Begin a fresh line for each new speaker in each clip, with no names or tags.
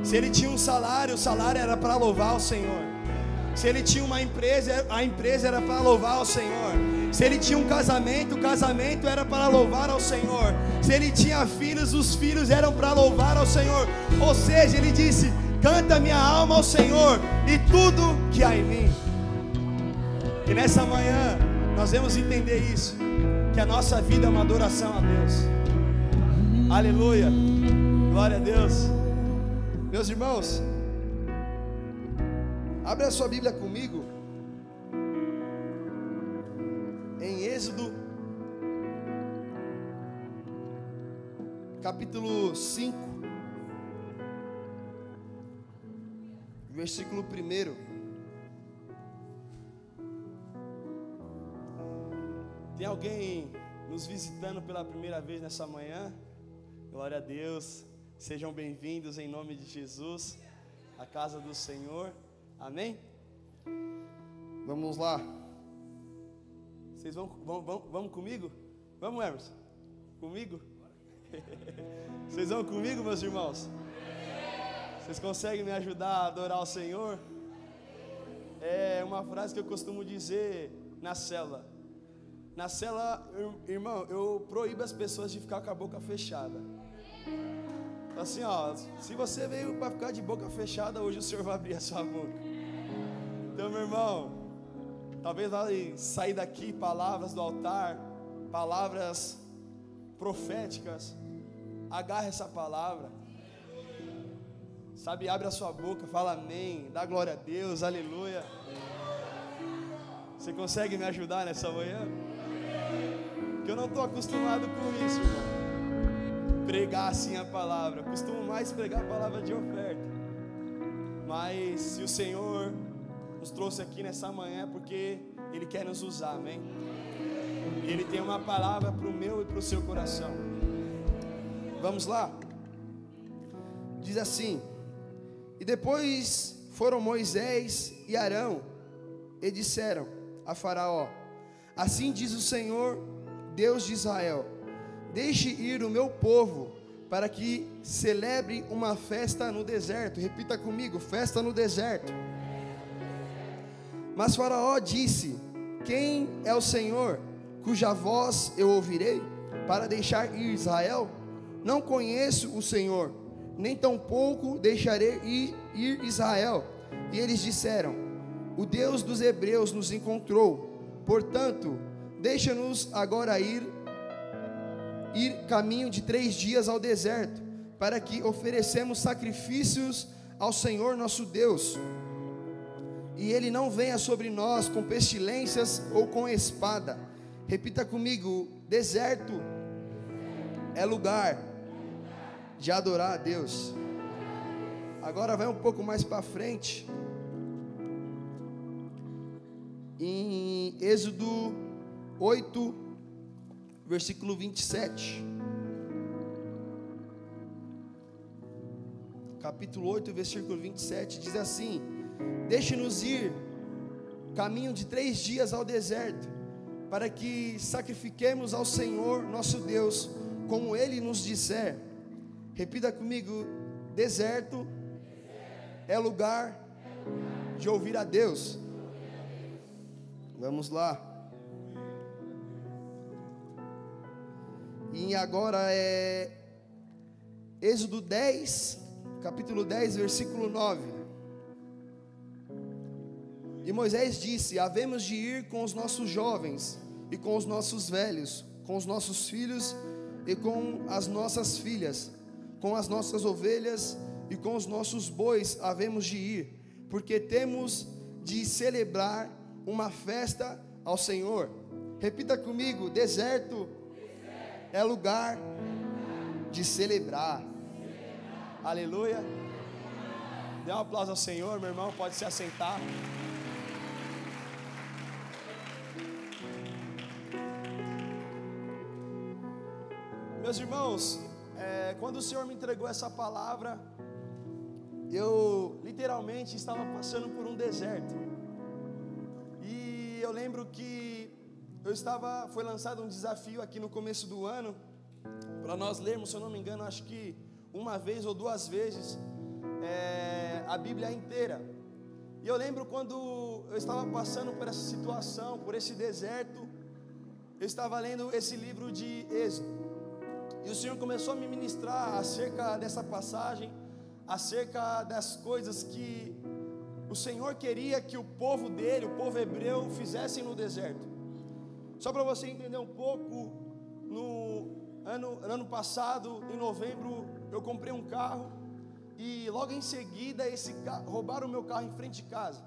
Se ele tinha um salário, o salário era para louvar o Senhor. Se ele tinha uma empresa, a empresa era para louvar o Senhor. Se ele tinha um casamento, o casamento era para louvar ao Senhor. Se ele tinha filhos, os filhos eram para louvar ao Senhor. Ou seja, ele disse: canta minha alma ao Senhor e tudo que há em mim. E nessa manhã nós vamos entender isso, que a nossa vida é uma adoração a Deus. Aleluia, glória a Deus. Meus irmãos, abre a sua Bíblia comigo em Êxodo capítulo 5, versículo 1. Tem alguém nos visitando pela primeira vez nessa manhã? Glória a Deus. Sejam bem-vindos em nome de Jesus à casa do Senhor. Amém? Vamos lá. Vocês vamos comigo? Vamos, Emerson? Comigo? Vocês vão comigo, meus irmãos? Vocês conseguem me ajudar a adorar o Senhor? É uma frase que eu costumo dizer na célula. Na célula, irmão, eu proíbo as pessoas de ficar com a boca fechada. Assim, ó, se você veio para ficar de boca fechada, hoje o Senhor vai abrir a sua boca. Então, meu irmão, talvez vai sair daqui palavras do altar, palavras proféticas. Agarre essa palavra. Sabe, abre a sua boca, fala amém, dá glória a Deus, aleluia. Você consegue me ajudar nessa manhã? Porque eu não estou acostumado com isso, irmão. Pregar assim a palavra. Eu costumo mais pregar a palavra de oferta. Mas se o Senhor nos trouxe aqui nessa manhã é porque Ele quer nos usar, amém? E Ele tem uma palavra para o meu e para o seu coração. Vamos lá? Diz assim: e depois foram Moisés e Arão e disseram a Faraó: assim diz o Senhor, Deus de Israel: deixe ir o meu povo para que celebre uma festa no deserto. Repita comigo: festa no deserto. Mas Faraó disse: quem é o Senhor, cuja voz eu ouvirei, para deixar ir Israel? Não conheço o Senhor, nem tampouco deixarei ir Israel. E eles disseram: o Deus dos hebreus nos encontrou, portanto, deixa-nos agora ir caminho de 3 dias ao deserto, para que oferecemos sacrifícios ao Senhor nosso Deus, e Ele não venha sobre nós com pestilências ou com espada. Repita comigo: deserto é lugar de adorar a Deus. Agora vai um pouco mais para frente, em Êxodo 8, versículo 27. Capítulo 8, versículo 27 diz assim: deixe-nos ir caminho de 3 dias ao deserto, para que sacrifiquemos ao Senhor nosso Deus, como Ele nos disser. Repita comigo: deserto é lugar de ouvir a Deus. Vamos lá. E agora é Êxodo 10, capítulo 10, versículo 9. E Moisés disse: havemos de ir com os nossos jovens, e com os nossos velhos, com os nossos filhos, e com as nossas filhas, com as nossas ovelhas, e com os nossos bois havemos de ir, porque temos de celebrar uma festa ao Senhor. Repita comigo: deserto é lugar de celebrar. Aleluia. Dê um aplauso ao Senhor, meu irmão, pode se assentar. Meus irmãos, quando o Senhor me entregou essa palavra, eu literalmente estava passando por um deserto. E eu lembro que foi lançado um desafio aqui no começo do ano, para nós lermos, se eu não me engano, acho que uma vez ou 2 vezes, a Bíblia inteira. E eu lembro quando eu estava passando por essa situação, por esse deserto, eu estava lendo esse livro de Êxodo, e o Senhor começou a me ministrar acerca dessa passagem, acerca das coisas que o Senhor queria que o povo dele, o povo hebreu, fizessem no deserto. Só para você entender um pouco, no ano passado, em novembro, eu comprei um carro, e logo em seguida roubaram o meu carro em frente de casa.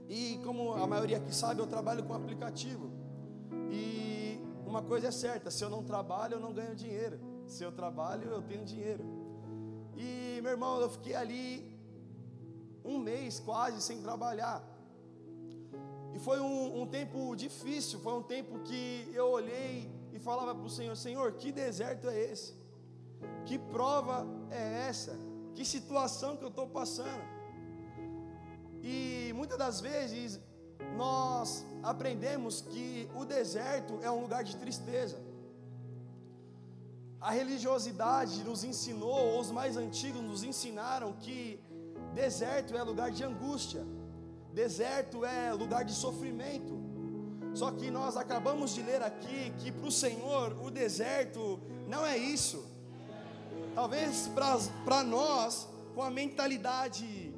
E como a maioria aqui sabe, eu trabalho com aplicativo, e uma coisa é certa: se eu não trabalho, eu não ganho dinheiro. Se eu trabalho, eu tenho dinheiro. E meu irmão, eu fiquei ali um mês quase sem trabalhar, e foi um tempo difícil. Foi um tempo que eu olhei e falava para o Senhor: Senhor, que deserto é esse? Que prova é essa? Que situação que eu estou passando? E muitas das vezes nós aprendemos que o deserto é um lugar de tristeza. A religiosidade nos ensinou, ou os mais antigos nos ensinaram, que deserto é lugar de angústia, deserto é lugar de sofrimento. Só que nós acabamos de ler aqui que para o Senhor o deserto não é isso. Talvez para nós, com a mentalidade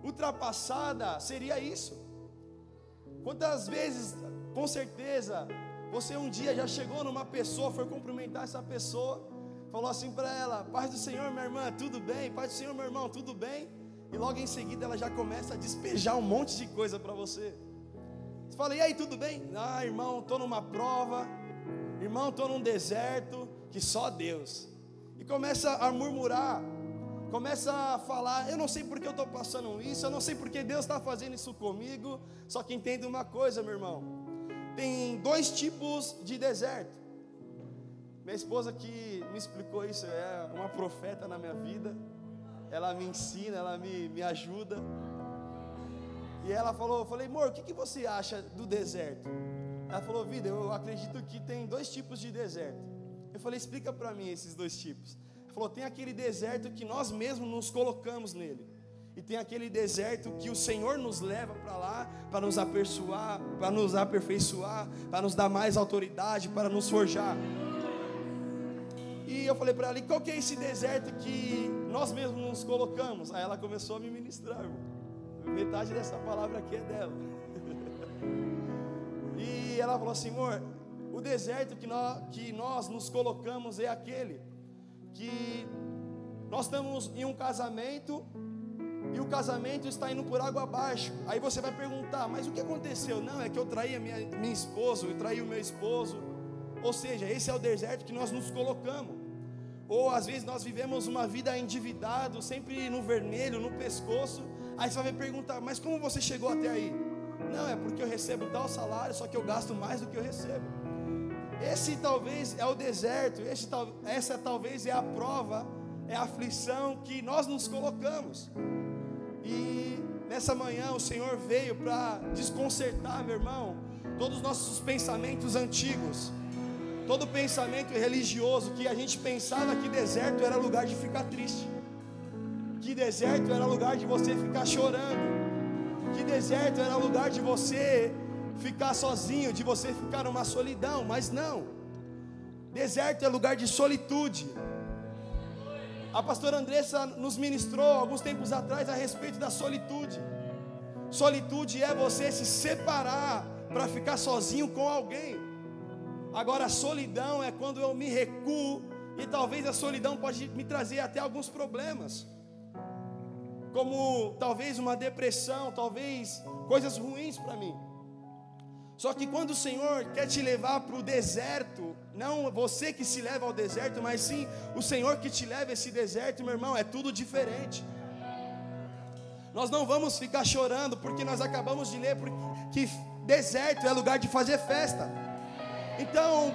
ultrapassada, seria isso. Quantas vezes, com certeza, você um dia já chegou numa pessoa, foi cumprimentar essa pessoa, falou assim para ela: paz do Senhor, minha irmã, tudo bem? Paz do Senhor, meu irmão, tudo bem? E logo em seguida ela já começa a despejar um monte de coisa para você. Você fala: e aí, tudo bem? Ah, irmão, estou numa prova, irmão, estou num deserto, que só Deus. E começa a murmurar, começa a falar: eu não sei porque eu estou passando isso, eu não sei porque Deus está fazendo isso comigo. Só que entenda uma coisa, meu irmão: tem dois tipos de deserto. Minha esposa que me explicou isso, é uma profeta na minha vida. Ela me ensina, ela me ajuda. E ela falou, eu falei: amor, o que você acha do deserto? Ela falou: vida, eu acredito que tem dois tipos de deserto. Eu falei: explica para mim esses dois tipos. Ela falou: tem aquele deserto que nós mesmos nos colocamos nele, e tem aquele deserto que o Senhor nos leva para lá, para nos aperfeiçoar, para nos dar mais autoridade, para nos forjar. E eu falei para ela: e qual que é esse deserto que nós mesmos nos colocamos? Aí ela começou a me ministrar, irmão. Metade dessa palavra aqui é dela. E ela falou assim: amor, o deserto que nós nos colocamos é aquele que nós estamos em um casamento, e o casamento está indo por água abaixo. Aí você vai perguntar: mas o que aconteceu? Não, é que eu traí a minha esposa, eu traí o meu esposo. Ou seja, esse é o deserto que nós nos colocamos. Ou às vezes nós vivemos uma vida endividado, sempre no vermelho, no pescoço. Aí você vai perguntar: mas como você chegou até aí? Não, é porque eu recebo tal salário, só que eu gasto mais do que eu recebo. Esse talvez é o deserto, essa talvez é a prova, é a aflição que nós nos colocamos. E nessa manhã o Senhor veio para desconcertar, meu irmão, todos os nossos pensamentos antigos, todo pensamento religioso, que a gente pensava que deserto era lugar de ficar triste, que deserto era lugar de você ficar chorando, que deserto era lugar de você ficar sozinho, de você ficar numa solidão. Mas não, deserto é lugar de solitude. A pastora Andressa nos ministrou alguns tempos atrás a respeito da solitude. Solitude é você se separar para ficar sozinho com alguém. Agora, a solidão é quando eu me recuo, e talvez a solidão pode me trazer até alguns problemas, como talvez uma depressão, talvez coisas ruins para mim. Só que quando o Senhor quer te levar para o deserto, não você que se leva ao deserto, mas sim o Senhor que te leva a esse deserto, meu irmão, é tudo diferente. Nós não vamos ficar chorando, porque nós acabamos de ler que deserto é lugar de fazer festa. Então,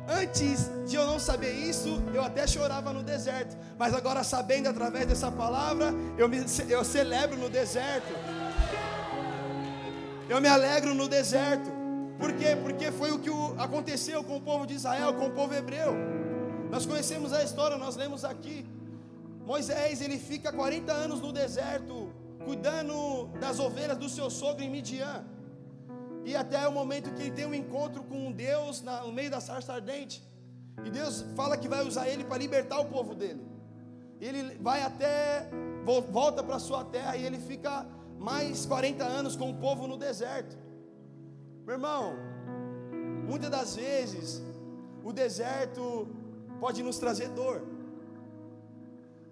antes de eu não saber isso, eu até chorava no deserto. Mas agora, sabendo através dessa palavra, eu celebro no deserto. Eu me alegro no deserto. Por quê? Porque foi o que aconteceu com o povo de Israel, com o povo hebreu. Nós conhecemos a história, nós lemos aqui. Moisés, ele fica 40 anos no deserto, cuidando das ovelhas do seu sogro em Midian. E até o momento que ele tem um encontro com Deus no meio da sarça ardente. E Deus fala que vai usar ele para libertar o povo dele. Ele vai volta para a sua terra e ele fica mais 40 anos com o povo no deserto. Meu irmão, muitas das vezes o deserto pode nos trazer dor.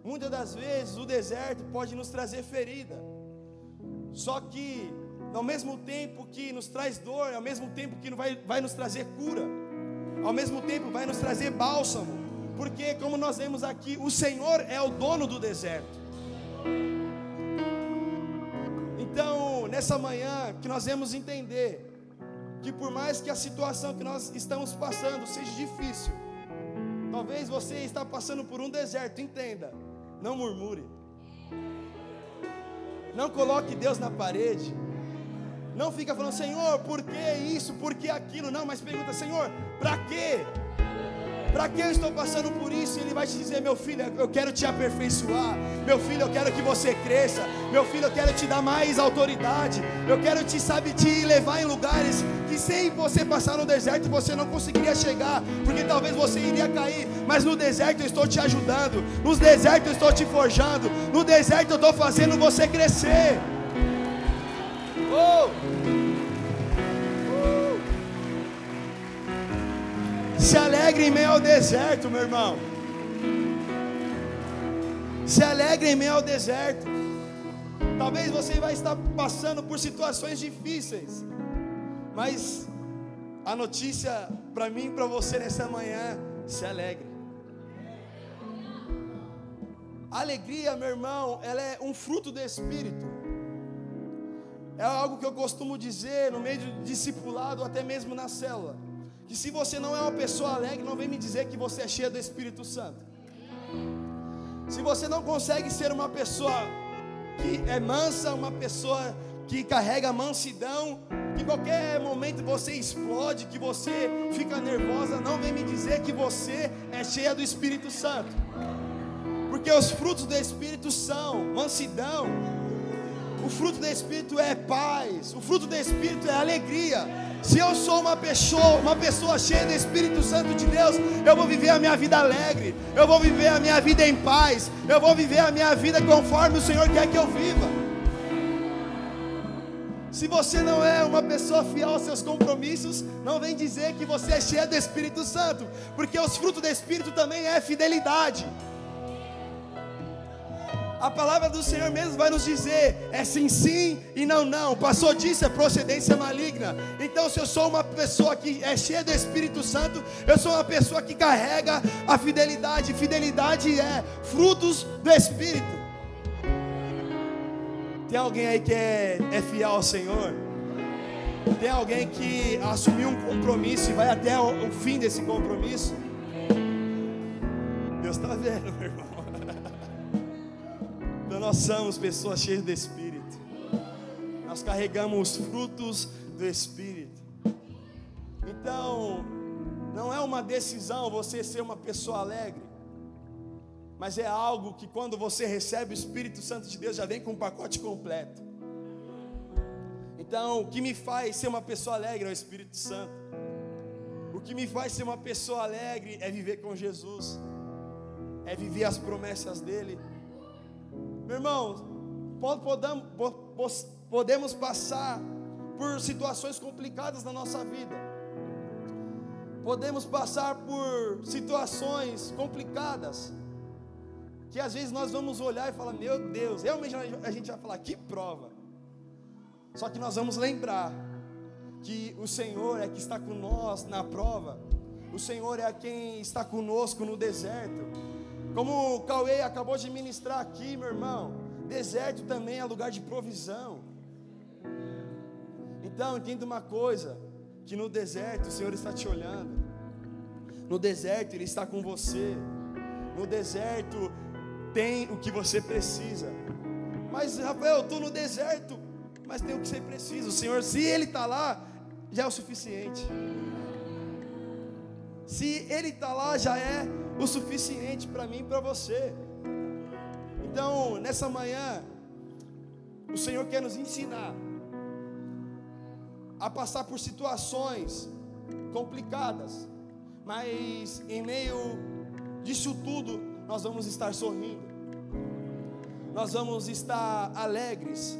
Muitas das vezes o deserto pode nos trazer ferida. Só que ao mesmo tempo que nos traz dor, ao mesmo tempo que vai nos trazer cura, ao mesmo tempo vai nos trazer bálsamo. Porque como nós vemos aqui, o Senhor é o dono do deserto. Então, nessa manhã, que nós vamos entender que por mais que a situação que nós estamos passando seja difícil, talvez você está passando por um deserto, entenda, não murmure, não coloque Deus na parede, não fica falando, Senhor, por que isso, por que aquilo, não, mas pergunta, Senhor, para quê? Para que eu estou passando por isso? E Ele vai te dizer, meu filho, eu quero te aperfeiçoar. Meu filho, eu quero que você cresça. Meu filho, eu quero te dar mais autoridade. Eu quero te levar em lugares que sem você passar no deserto você não conseguiria chegar, porque talvez você iria cair. Mas no deserto eu estou te ajudando. No deserto eu estou te forjando. No deserto eu estou fazendo você crescer. Se alegre em meio ao deserto, meu irmão. Se alegre em meio ao deserto. Talvez você vai estar passando por situações difíceis, mas a notícia para mim e para você nessa manhã: se alegre. A alegria, meu irmão, ela é um fruto do Espírito. É algo que eu costumo dizer no meio do discipulado, até mesmo na célula, que se você não é uma pessoa alegre, não vem me dizer que você é cheia do Espírito Santo. Se você não consegue ser uma pessoa que é mansa, uma pessoa que carrega mansidão, que em qualquer momento você explode, que você fica nervosa, não vem me dizer que você é cheia do Espírito Santo. Porque os frutos do Espírito são mansidão, o fruto do Espírito é paz, o fruto do Espírito é alegria. Se eu sou uma pessoa cheia do Espírito Santo de Deus, eu vou viver a minha vida alegre, eu vou viver a minha vida em paz, eu vou viver a minha vida conforme o Senhor quer que eu viva. Se você não é uma pessoa fiel aos seus compromissos, não vem dizer que você é cheia do Espírito Santo, porque os frutos do Espírito também é fidelidade. A palavra do Senhor mesmo vai nos dizer, é sim, sim e não, não. Passou disso, é procedência maligna. Então, se eu sou uma pessoa que é cheia do Espírito Santo, eu sou uma pessoa que carrega a fidelidade. Fidelidade é frutos do Espírito. Tem alguém aí que é fiel ao Senhor? Tem alguém que assumiu um compromisso e vai até o fim desse compromisso? Deus está vendo, meu irmão. Então nós somos pessoas cheias do Espírito. Nós carregamos os frutos do Espírito. Então, não é uma decisão você ser uma pessoa alegre, mas é algo que quando você recebe o Espírito Santo de Deus, já vem com um pacote completo. Então, o que me faz ser uma pessoa alegre é o Espírito Santo. O que me faz ser uma pessoa alegre é viver com Jesus, é viver as promessas dEle. Meu irmão, podemos passar por situações complicadas na nossa vida. Podemos passar por situações complicadas, que às vezes nós vamos olhar e falar, meu Deus, realmente a gente vai falar, que prova. Só que nós vamos lembrar que o Senhor é que está com nós na prova. O Senhor é quem está conosco no deserto. Como o Cauê acabou de ministrar aqui, meu irmão, deserto também é lugar de provisão. Então entenda uma coisa, que no deserto o Senhor está te olhando. No deserto Ele está com você. No deserto tem o que você precisa. Mas Rafael, eu estou no deserto, mas tem o que você precisa. O Senhor, se Ele está lá, já é o suficiente. Se Ele está lá, já é o suficiente para mim e para você. Então, nessa manhã, o Senhor quer nos ensinar a passar por situações complicadas, mas em meio disso tudo, nós vamos estar sorrindo, nós vamos estar alegres,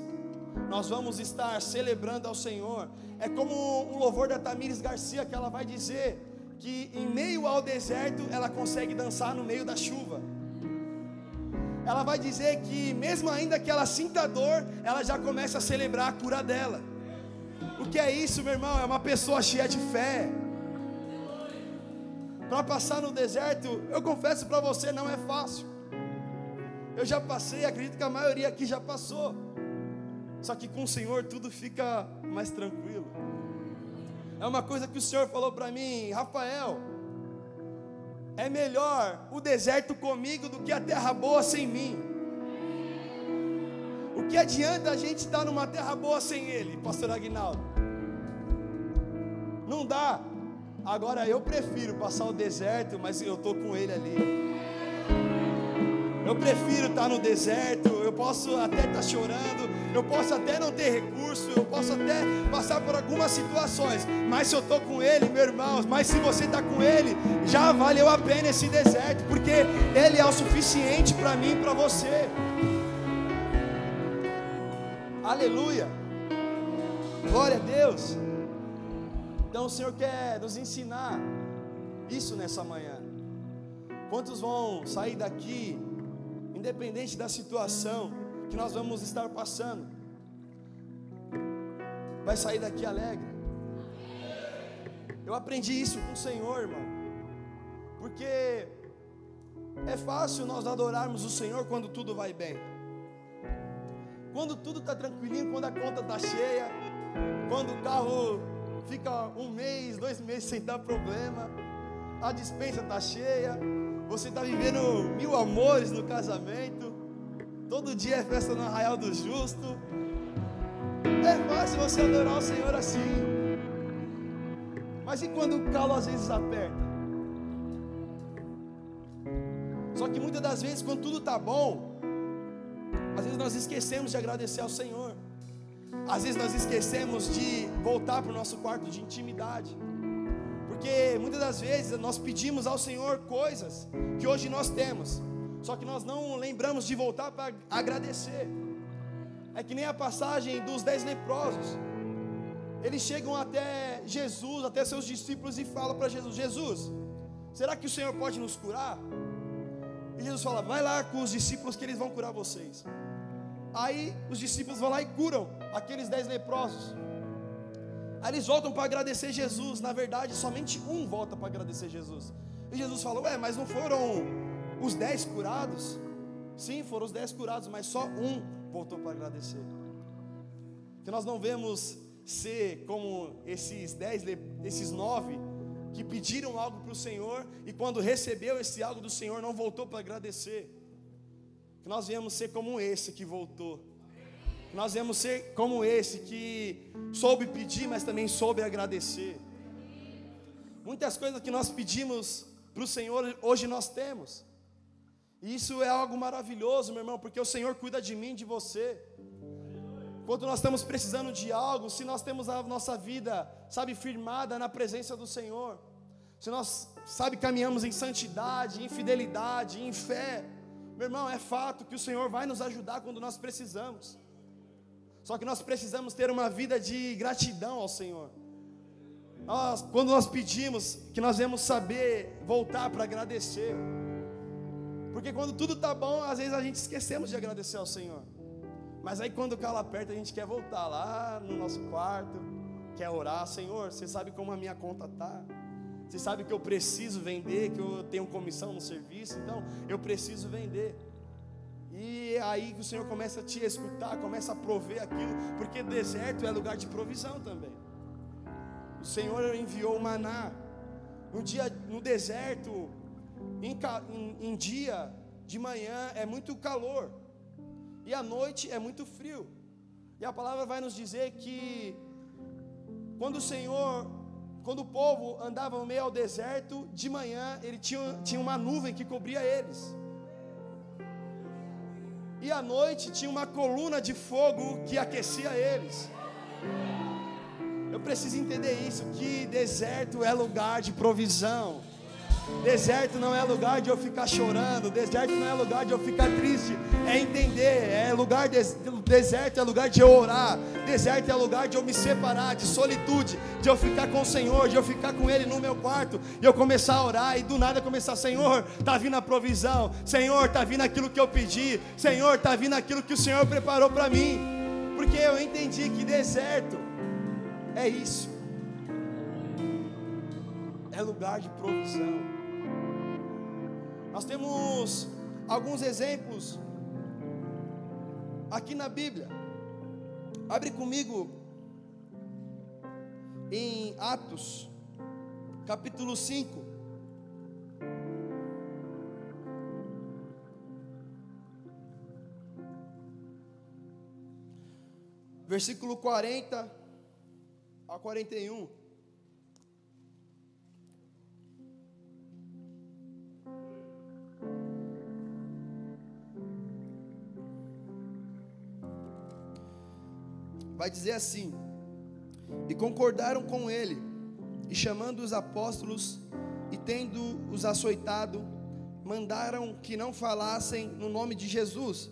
nós vamos estar celebrando ao Senhor. É como um louvor da Tamires Garcia, que ela vai dizer que em meio ao deserto ela consegue dançar no meio da chuva. Ela vai dizer que mesmo ainda que ela sinta dor, ela já começa a celebrar a cura dela. O que é isso, meu irmão? É uma pessoa cheia de fé. Para passar no deserto, eu confesso para você, não é fácil. Eu já passei, acredito que a maioria aqui já passou. Só que com o Senhor tudo fica mais tranquilo. É uma coisa que o Senhor falou para mim: Rafael, é melhor o deserto comigo do que a terra boa sem mim. O que adianta a gente estar numa terra boa sem Ele, pastor Aguinaldo? Não dá. Agora eu prefiro passar o deserto, mas eu estou com Ele ali. Eu prefiro estar no deserto. Eu posso até estar chorando, eu posso até não ter recurso, eu posso até passar por algumas situações, mas se eu estou com Ele, meu irmão, mas se você está com Ele, já valeu a pena esse deserto, porque Ele é o suficiente para mim e para você. Aleluia, glória a Deus. Então o Senhor quer nos ensinar isso nessa manhã. Quantos vão sair daqui, independente da situação que nós vamos estar passando, vai sair daqui alegre? Eu aprendi isso com o Senhor, irmão, porque é fácil nós adorarmos o Senhor quando tudo vai bem, quando tudo está tranquilinho, quando a conta está cheia, quando o carro fica 1 mês, 2 meses sem dar problema, a despensa está cheia, você está vivendo 1000 amores no casamento, todo dia é festa no Arraial do Justo. É fácil você adorar o Senhor assim. Mas e quando o calo às vezes aperta? Só que muitas das vezes, quando tudo está bom, às vezes nós esquecemos de agradecer ao Senhor. Às vezes nós esquecemos de voltar para o nosso quarto de intimidade, porque muitas das vezes nós pedimos ao Senhor coisas que hoje nós temos, só que nós não lembramos de voltar para agradecer. É que nem a passagem dos 10 leprosos. Eles chegam até Jesus, até seus discípulos, e falam para Jesus: Jesus, será que o Senhor pode nos curar? E Jesus fala: vai lá com os discípulos que eles vão curar vocês. Aí os discípulos vão lá e curam aqueles 10 leprosos. Aí eles voltam para agradecer Jesus. Na verdade, somente um volta para agradecer Jesus. E Jesus fala: ué, mas não foram os 10 curados? Sim, foram os 10 curados, mas só um voltou para agradecer. Que nós não vemos ser como esses 9 que pediram algo para o Senhor, e quando recebeu esse algo do Senhor, não voltou para agradecer. Que nós viemos ser como esse que voltou. Que nós viemos ser como esse que soube pedir, mas também soube agradecer. Muitas coisas que nós pedimos para o Senhor, hoje nós temos. E isso é algo maravilhoso, meu irmão, porque o Senhor cuida de mim, de você. Quando nós estamos precisando de algo, se nós temos a nossa vida, sabe, firmada na presença do Senhor, se nós, sabe, caminhamos em santidade, em fidelidade, em fé, meu irmão, é fato que o Senhor vai nos ajudar quando nós precisamos. Só que nós precisamos ter uma vida de gratidão ao Senhor. Quando nós pedimos, que nós devemos saber voltar para agradecer. Porque quando tudo está bom, às vezes a gente esquecemos de agradecer ao Senhor. Mas aí quando o calo aperta, a gente quer voltar lá no nosso quarto, quer orar: Senhor, você sabe como a minha conta está. Você sabe que eu preciso vender, que eu tenho comissão no serviço, então eu preciso vender. E aí que o Senhor começa a te escutar, começa a prover aquilo, porque deserto é lugar de provisão também. O Senhor enviou o maná no deserto, em dia de manhã é muito calor, e à noite é muito frio. E a palavra vai nos dizer que quando o povo andava no meio ao deserto, de manhã ele tinha uma nuvem que cobria eles. e à noite tinha uma coluna de fogo que aquecia eles. Eu preciso entender isso, que deserto é lugar de provisão. Deserto não é lugar de eu ficar chorando, deserto não é lugar de eu ficar triste, é entender, deserto é lugar de eu orar, deserto é lugar de eu me separar, de solitude, de eu ficar com o Senhor, de eu ficar com Ele no meu quarto, e eu começar a orar, e do nada começar, Senhor, está vindo a provisão, Senhor, está vindo aquilo que eu pedi, Senhor, está vindo aquilo que o Senhor preparou para mim, porque eu entendi que deserto é isso, é lugar de provisão. Nós temos alguns exemplos aqui na Bíblia. Abre comigo em Atos, capítulo 5. Versículo 40 a 41. Vai dizer assim: e concordaram com ele, e chamando os apóstolos, e tendo-os açoitado, mandaram que não falassem no nome de Jesus,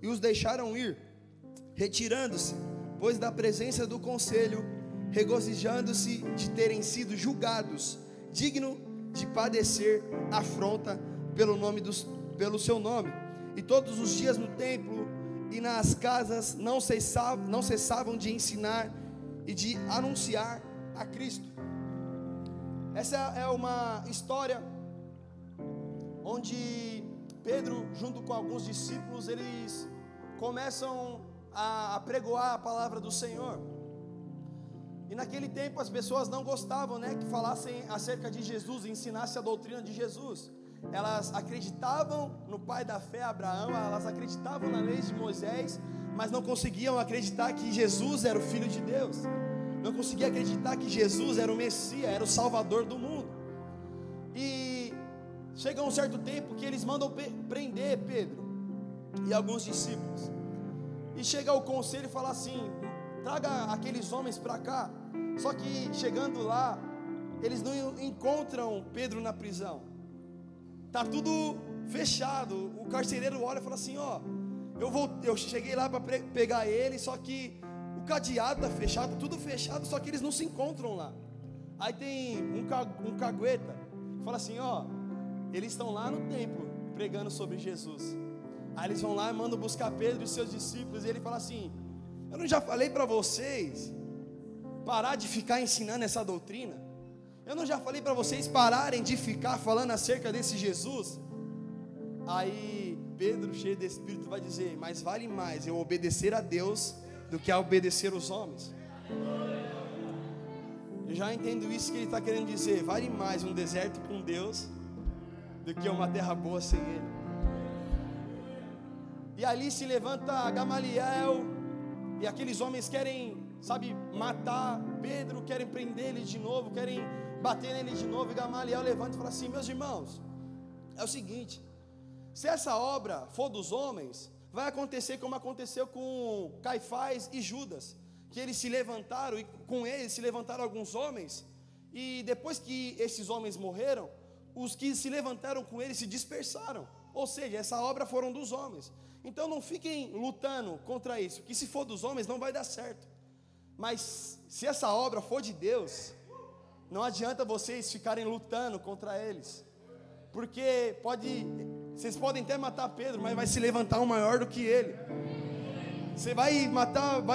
e os deixaram ir, retirando-se, pois da presença do conselho, regozijando-se de terem sido julgados, digno de padecer afronta pelo seu nome. E todos os dias no templo e nas casas não cessavam de ensinar e de anunciar a Cristo. Essa é uma história onde Pedro, junto com alguns discípulos, eles começam a pregoar a palavra do Senhor. E naquele tempo as pessoas não gostavam, que falassem acerca de Jesus, ensinassem a doutrina de Jesus. Elas acreditavam no pai da fé, Abraão, elas acreditavam na lei de Moisés, mas não conseguiam acreditar que Jesus era o Filho de Deus, não conseguiam acreditar que Jesus era o Messias, era o Salvador do mundo. E chega um certo tempo que eles mandam prender Pedro e alguns discípulos, e chega o conselho e fala assim: traga aqueles homens para cá. Só que chegando lá, eles não encontram Pedro na prisão. Tá tudo fechado. O carcereiro olha e fala assim: eu cheguei lá para pegar ele, só que o cadeado está fechado, tudo fechado, só que eles não se encontram lá. Aí tem um cagueta que fala assim: eles estão lá no templo pregando sobre Jesus. Aí eles vão lá e mandam buscar Pedro e seus discípulos, e ele fala assim: eu não já falei para vocês parar de ficar ensinando essa doutrina? Eu não já falei para vocês pararem de ficar falando acerca desse Jesus? Aí Pedro, cheio de Espírito, vai dizer: mas vale mais eu obedecer a Deus do que a obedecer os homens. Eu já entendo isso que ele está querendo dizer. Vale mais um deserto com Deus do que uma terra boa sem Ele. E ali se levanta Gamaliel, e aqueles homens querem, matar Pedro, querem prender ele de novo, querem bater nele de novo. E Gamaliel levanta e fala assim: meus irmãos, é o seguinte, se essa obra for dos homens, vai acontecer como aconteceu com Caifás e Judas, que eles se levantaram, e com eles se levantaram alguns homens, e depois que esses homens morreram, os que se levantaram com eles se dispersaram. Ou seja, essa obra foram dos homens. Então não fiquem lutando contra isso, que se for dos homens não vai dar certo. Mas se essa obra for de Deus, não adianta vocês ficarem lutando contra eles, porque vocês podem até matar Pedro, mas vai se levantar um maior do que ele. Você vai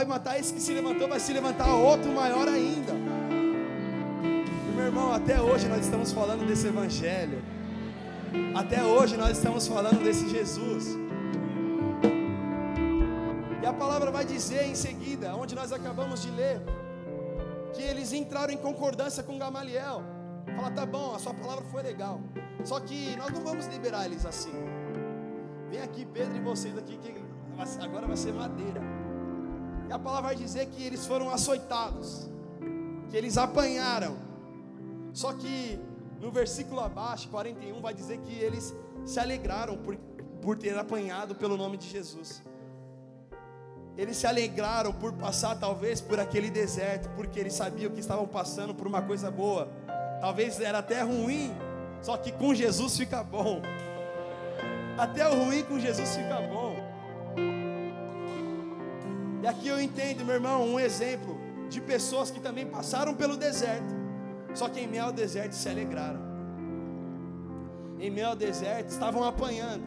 matar esse que se levantou, vai se levantar outro maior ainda. E, meu irmão, até hoje nós estamos falando desse evangelho, até hoje nós estamos falando desse Jesus. E a palavra vai dizer em seguida, onde nós acabamos de ler, que eles entraram em concordância com Gamaliel. Fala: tá bom, a sua palavra foi legal, só que nós não vamos liberar eles assim. Vem aqui Pedro e vocês aqui, que agora vai ser madeira. E a palavra vai dizer que eles foram açoitados, que eles apanharam. Só que no versículo abaixo, 41, vai dizer que eles se alegraram por ter apanhado pelo nome de Jesus. Eles se alegraram por passar talvez por aquele deserto, porque eles sabiam que estavam passando por uma coisa boa. Talvez era até ruim, só que com Jesus fica bom. Até o ruim com Jesus fica bom. E aqui eu entendo, meu irmão, um exemplo de pessoas que também passaram pelo deserto, só que em meio ao deserto se alegraram. Em meio ao deserto estavam apanhando,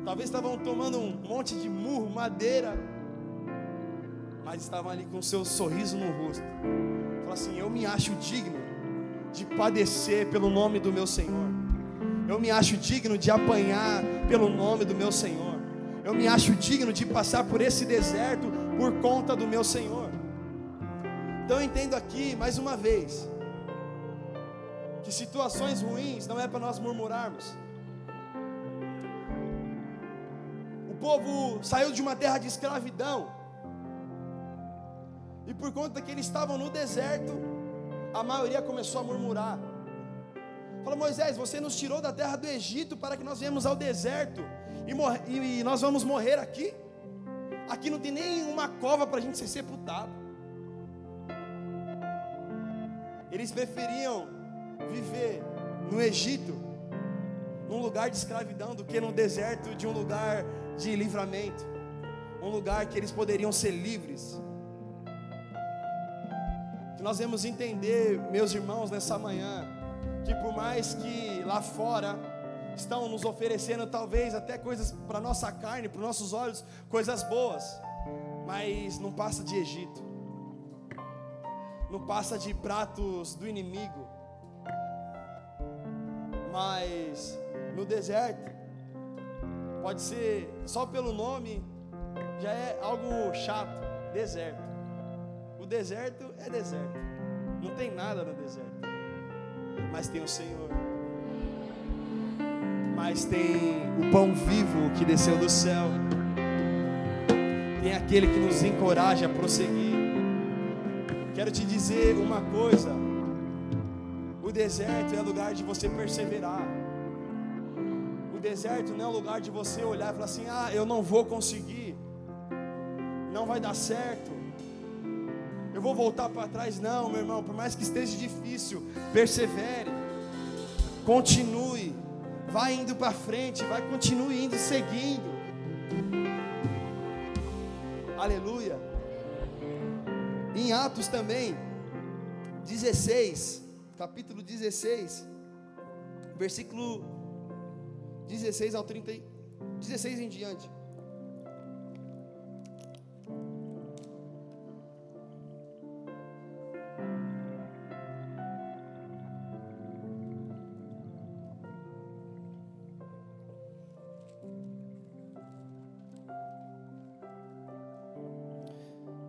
talvez estavam tomando um monte de murro, madeira, mas estavam ali com o seu sorriso no rosto. Fala assim: eu me acho digno de padecer pelo nome do meu Senhor. Eu me acho digno de apanhar pelo nome do meu Senhor. Eu me acho digno de passar por esse deserto por conta do meu Senhor. Então eu entendo aqui, mais uma vez, que situações ruins não é para nós murmurarmos. O povo saiu de uma terra de escravidão, e por conta que eles estavam no deserto, a maioria começou a murmurar. Fala: Moisés, você nos tirou da terra do Egito para que nós viemos ao deserto e nós vamos morrer aqui? Aqui não tem nem uma cova para a gente ser sepultado. Eles preferiam viver no Egito, num lugar de escravidão, do que no deserto de um lugar de livramento, um lugar que eles poderiam ser livres. Que nós vamos entender, meus irmãos, nessa manhã, que por mais que lá fora estão nos oferecendo talvez até coisas para nossa carne, para os nossos olhos, coisas boas, mas não passa de Egito, não passa de pratos do inimigo. Mas no deserto, pode ser, só pelo nome já é algo chato. Deserto. O deserto é deserto, não tem nada no deserto, mas tem o Senhor, mas tem o pão vivo que desceu do céu, tem aquele que nos encoraja a prosseguir. Quero te dizer uma coisa: o deserto é lugar de você perseverar. O deserto não é lugar de você olhar e falar assim: ah, eu não vou conseguir, não vai dar certo, eu vou voltar para trás. Não, meu irmão, por mais que esteja difícil, persevere, continue, vai indo para frente, continue indo, seguindo. Aleluia. Em Atos também 16, capítulo 16, versículo 16 ao 30, 16 em diante.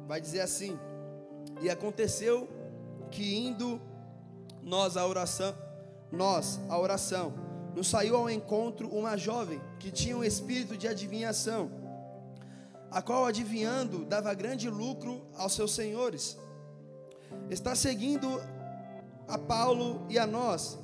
Vai dizer assim: e aconteceu que indo nós à oração, nos saiu ao encontro uma jovem que tinha um espírito de adivinhação, a qual, adivinhando, dava grande lucro aos seus senhores. Está seguindo a Paulo e a nós,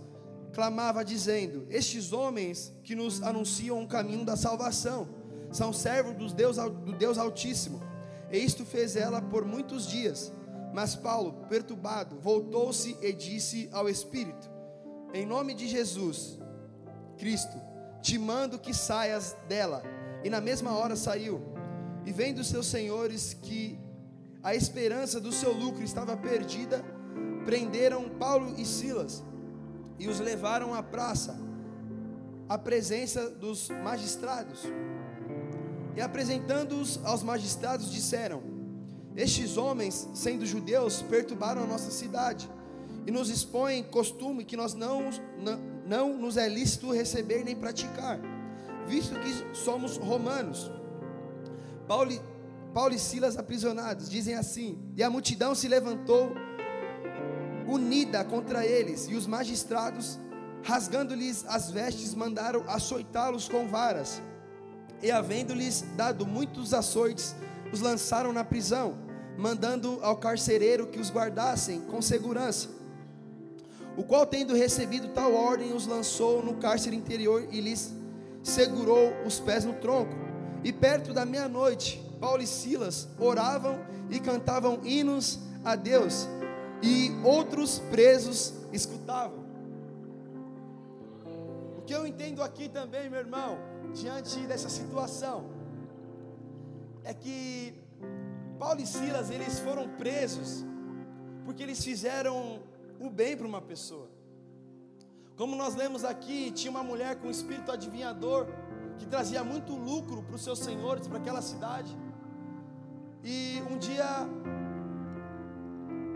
clamava dizendo: estes homens que nos anunciam o caminho da salvação são servos do Deus Altíssimo. E isto fez ela por muitos dias. Mas Paulo, perturbado, voltou-se e disse ao Espírito: em nome de Jesus Cristo, te mando que saias dela. E na mesma hora saiu. E vendo seus senhores que a esperança do seu lucro estava perdida, prenderam Paulo e Silas e os levaram à praça, à presença dos magistrados. E apresentando-os aos magistrados, disseram: estes homens, sendo judeus, perturbaram a nossa cidade e nos expõem costume que nós não nos é lícito receber nem praticar, visto que somos romanos. Paulo e Silas aprisionados, dizem assim: e a multidão se levantou unida contra eles, e os magistrados, rasgando-lhes as vestes, mandaram açoitá-los com varas. E havendo-lhes dado muitos açoites, os lançaram na prisão, mandando ao carcereiro que os guardassem com segurança, o qual, tendo recebido tal ordem, os lançou no cárcere interior e lhes
segurou os pés no tronco. E perto da meia-noite, Paulo e Silas oravam e cantavam hinos a Deus, e outros presos escutavam.
O que eu entendo aqui também, meu irmão, diante dessa situação, é que Paulo e Silas, eles foram presos porque eles fizeram o bem para uma pessoa. Como nós lemos aqui, tinha uma mulher com espírito adivinhador, que trazia muito lucro para os seus senhores, para aquela cidade. E um dia,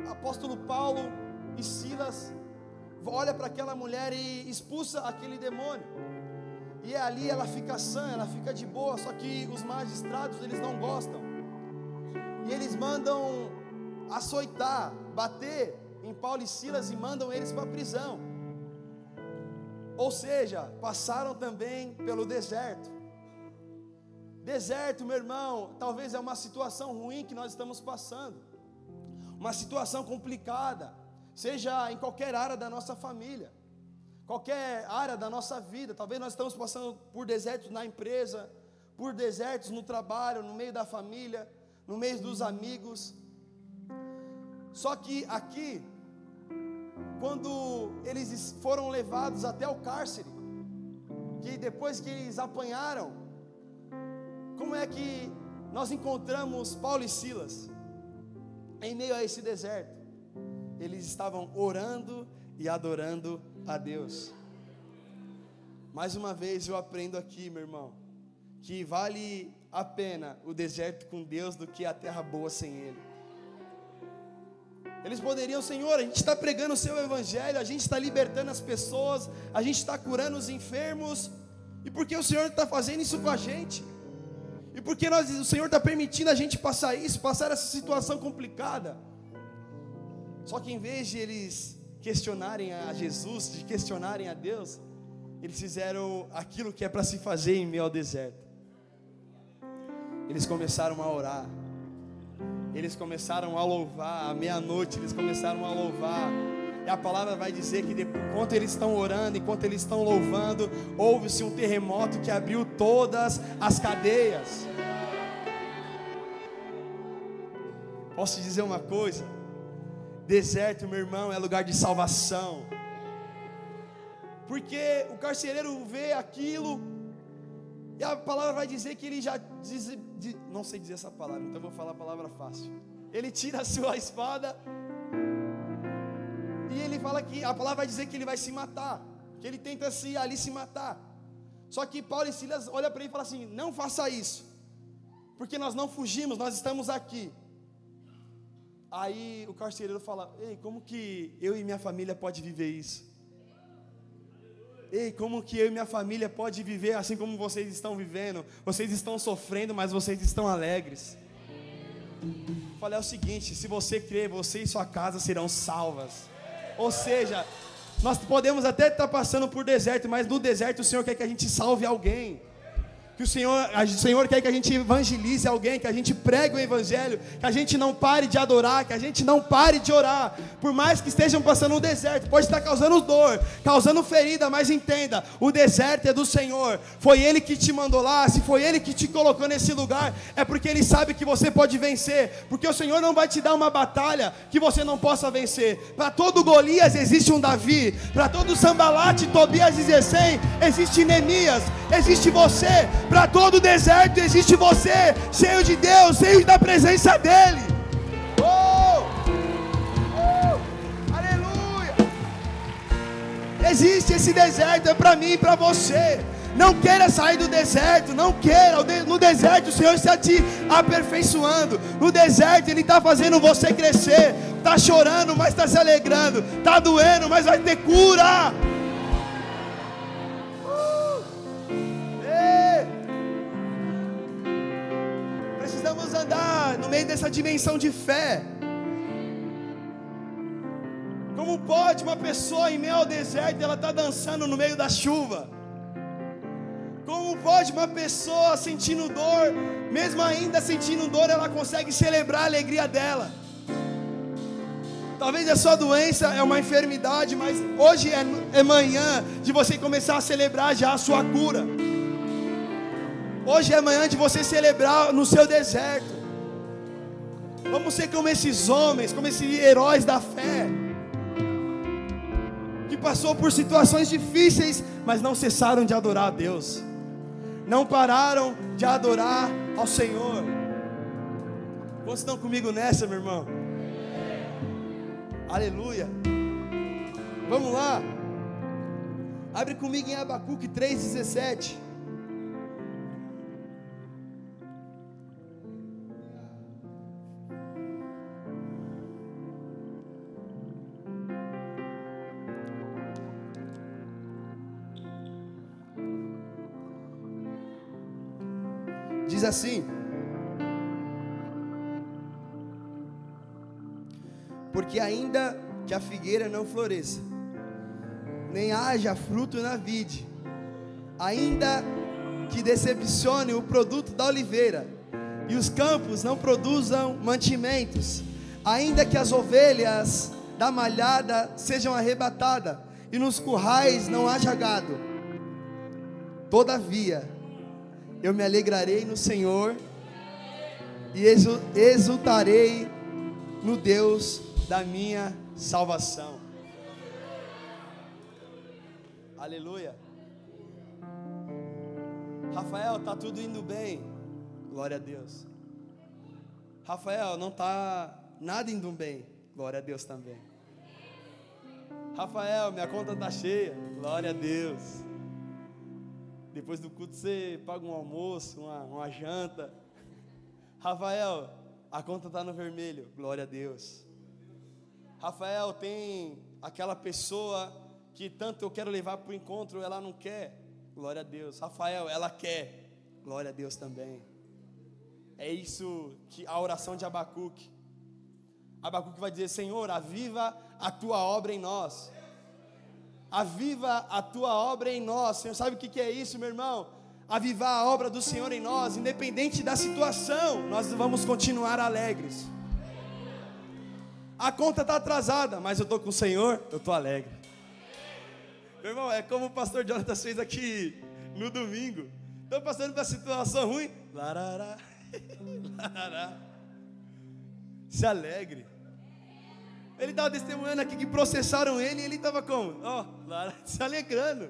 apóstolo Paulo e Silas olha para aquela mulher e expulsa aquele demônio. E ali ela fica sã, ela fica de boa. Só que os magistrados, eles não gostam. E eles mandam açoitar, bater em Paulo e Silas e mandam eles para a prisão. Ou seja, passaram também pelo deserto. Deserto, meu irmão, talvez é uma situação ruim que nós estamos passando. Uma situação complicada, seja em qualquer área da nossa família, qualquer área da nossa vida. Talvez nós estamos passando por desertos na empresa, por desertos no trabalho, no meio da família, no meio dos amigos. Só que aqui, quando eles foram levados até o cárcere, que depois que eles apanharam, como é que nós encontramos Paulo e Silas? Em meio a esse deserto, eles estavam orando e adorando a Deus. Mais uma vez eu aprendo aqui, meu irmão, que vale a pena o deserto com Deus do que a terra boa sem Ele. Eles poderiam, Senhor, a gente está pregando o Seu Evangelho, a gente está libertando as pessoas, a gente está curando os enfermos, e por que o Senhor está fazendo isso com a gente? E por que o Senhor está permitindo a gente passar isso, passar essa situação complicada? Só que em vez de eles questionarem a Jesus, de questionarem a Deus, eles fizeram aquilo que é para se fazer em meio ao deserto. Eles começaram a orar. Eles começaram a louvar, à meia-noite eles começaram a louvar. E a palavra vai dizer que enquanto eles estão orando, enquanto eles estão louvando, houve-se um terremoto que abriu todas as cadeias. Posso te dizer uma coisa? Deserto, meu irmão, é lugar de salvação. Porque o carcereiro vê aquilo, e a palavra vai dizer que ele já não sei dizer essa palavra, então eu vou falar a palavra fácil. Ele tira a sua espada e ele fala que a palavra vai dizer que ele vai se matar, que ele tenta ali se matar. Só que Paulo e Silas olham para ele e falam assim: não faça isso, porque nós não fugimos, nós estamos aqui. Aí o carcereiro fala: ei, como que eu e minha família pode viver isso? Ei, como que eu e minha família pode viver assim como vocês estão vivendo? Vocês estão sofrendo, mas vocês estão alegres. Falei: é o seguinte, se você crer, você e sua casa serão salvas. Ou seja, nós podemos até estar passando por deserto, mas no deserto o Senhor quer que a gente salve alguém. Que o Senhor quer que a gente evangelize alguém, que a gente pregue o Evangelho, que a gente não pare de adorar, que a gente não pare de orar. Por mais que estejam passando no deserto, pode estar causando dor, causando ferida, mas entenda, o deserto é do Senhor. Foi Ele que te mandou lá, se foi Ele que te colocou nesse lugar, é porque Ele sabe que você pode vencer, porque o Senhor não vai te dar uma batalha que você não possa vencer. Para todo Golias existe um Davi, para todo Sambalate, Tobias e Gesem existe Neemias, existe você. Para todo deserto existe você, cheio de Deus, cheio da presença dEle. Aleluia. Existe esse deserto, é para mim e para você. Não queira sair do deserto, não queira. No deserto o Senhor está te aperfeiçoando. No deserto Ele está fazendo você crescer. Está chorando, mas está se alegrando. Está doendo, mas vai ter cura. Precisamos andar no meio dessa dimensão de fé. Como pode uma pessoa em meio ao deserto, ela está dançando no meio da chuva? Como pode uma pessoa sentindo dor, mesmo ainda sentindo dor, ela consegue celebrar a alegria dela? Talvez a sua doença é uma enfermidade, mas hoje é manhã de você começar a celebrar já a sua cura.
Hoje é manhã de você celebrar no seu deserto. Vamos ser como esses homens, como esses heróis da fé, que passou por situações difíceis, mas não cessaram de adorar a Deus. Não pararam de adorar ao Senhor. Quantos estão comigo nessa, meu irmão? Aleluia. Vamos lá. Abre comigo em Abacuque 3,17. Diz assim: porque ainda que a figueira não floresça, nem haja fruto na vide, ainda que decepcione o produto da oliveira, e os campos não produzam mantimentos, ainda que as ovelhas da malhada sejam arrebatadas, e nos currais não haja gado, todavia eu me alegrarei no Senhor, e exultarei no Deus da minha salvação. Aleluia. Rafael, tá tudo indo bem. Glória a Deus. Rafael, não tá nada indo bem. Glória a Deus também. Rafael, minha conta tá cheia. Glória a Deus. Depois do culto você paga um almoço, uma janta. Rafael, a conta tá no vermelho. Glória a Deus. Rafael, tem aquela pessoa que tanto eu quero levar para o encontro, ela não quer. Glória a Deus. Rafael, ela quer. Glória a Deus também. É isso que a oração de Abacuque. Abacuque vai dizer: Senhor, aviva a tua obra em nós. Aviva a tua obra em nós. Senhor, sabe o que é isso, meu irmão? Avivar a obra do Senhor em nós, independente da situação, nós vamos continuar alegres. A conta está atrasada, mas eu estou com o Senhor, eu estou alegre. Meu irmão, é como o pastor Jonathan fez aqui no domingo. Estou passando por uma situação ruim. Larará, larará. Se alegre. Ele estava testemunhando aqui que processaram ele e ele estava como? Se alegrando.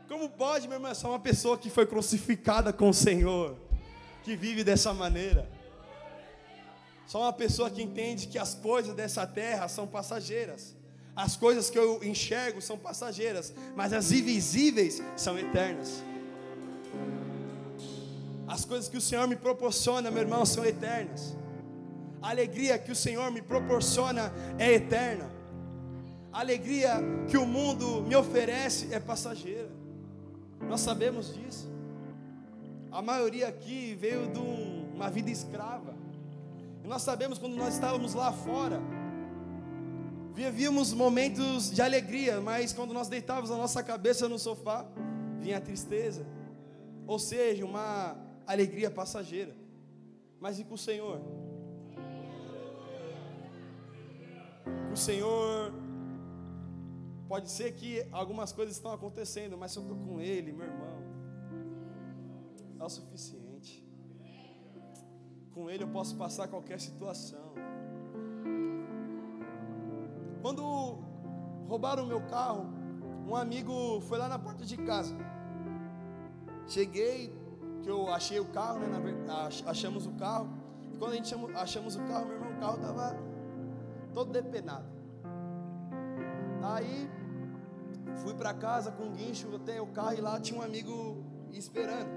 Como pode, meu irmão? É só uma pessoa que foi crucificada com o Senhor, que vive dessa maneira. Só uma pessoa que entende que as coisas dessa terra são passageiras. As coisas que eu enxergo são passageiras, mas as invisíveis são eternas. As coisas que o Senhor me proporciona, meu irmão, são eternas. A alegria que o Senhor me proporciona é eterna. A alegria que o mundo me oferece é passageira. Nós sabemos disso. A maioria aqui veio de uma vida escrava. E nós sabemos, quando nós estávamos lá fora, vivíamos momentos de alegria, mas quando nós deitávamos a nossa cabeça no sofá, vinha a tristeza. Ou seja, uma alegria passageira. Mas e com o Senhor? O Senhor, pode ser que algumas coisas estão acontecendo, mas se eu estou com Ele, meu irmão, é o suficiente. Com Ele eu posso passar qualquer situação. Quando roubaram o meu carro, um amigo foi lá na porta de casa. Cheguei, que eu achei o carro, né? Achamos o carro. E quando a gente achamos o carro, meu irmão, o carro estava todo depenado. Aí fui para casa com um guincho até o carro, e lá tinha um amigo esperando.